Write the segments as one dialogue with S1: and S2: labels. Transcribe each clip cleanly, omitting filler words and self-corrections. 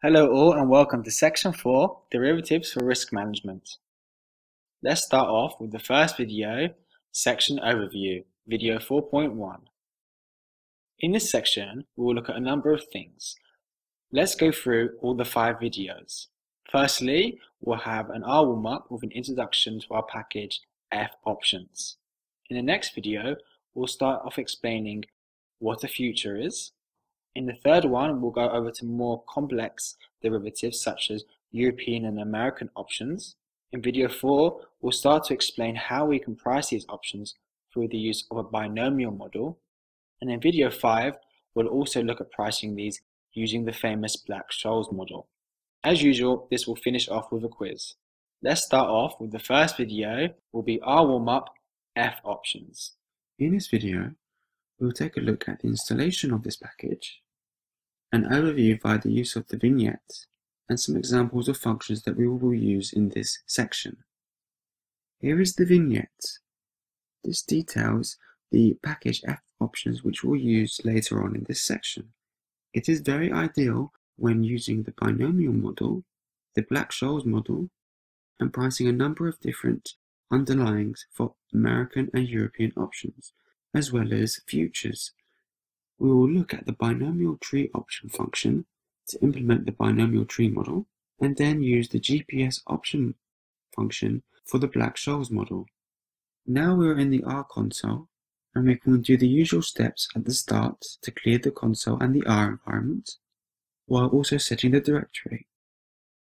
S1: Hello all and welcome to Section 4, Derivatives for Risk Management. Let's start off with the first video, Section Overview, Video 4.1. In this section, we will look at a number of things. Let's go through all the 5 videos. Firstly, we'll have an WarmUp with an introduction to our package fOptions. In the next video, we'll start off explaining what a future is. In the third one, we'll go over to more complex derivatives such as European and American options. In video 4, we'll start to explain how we can price these options through the use of a binomial model. And in video 5, we'll also look at pricing these using the famous Black-Scholes model. As usual, this will finish off with a quiz. Let's start off with the first video, will be our warm-up, fOptions.
S2: In this video, we'll take a look at the installation of this package, an overview via the use of the vignette, and some examples of functions that we will use in this section. Here is the vignette. This details the package fOptions which we'll use later on in this section. It is very ideal when using the binomial model, the Black-Scholes model, and pricing a number of different underlyings for American and European options, as well as futures. We will look at the binomial tree option function to implement the binomial tree model, and then use the GPS option function for the Black-Scholes model. Now we are in the R console, and we can do the usual steps at the start to clear the console and the R environment, while also setting the directory.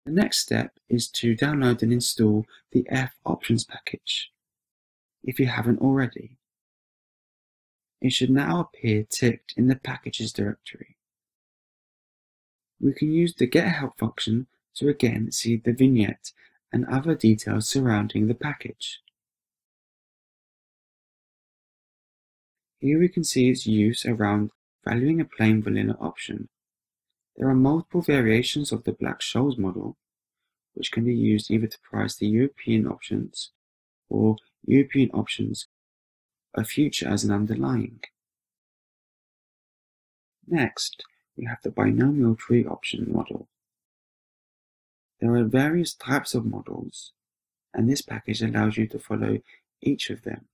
S2: The next step is to download and install the fOptions package, if you haven't already. It should now appear ticked in the packages directory. We can use the getHelp function to again see the vignette and other details surrounding the package. Here we can see its use around valuing a plain vanilla option. There are multiple variations of the Black-Scholes model, which can be used either to price the European options or European options, a future as an underlying. Next, we have the binomial tree option model. There are various types of models, and this package allows you to follow each of them.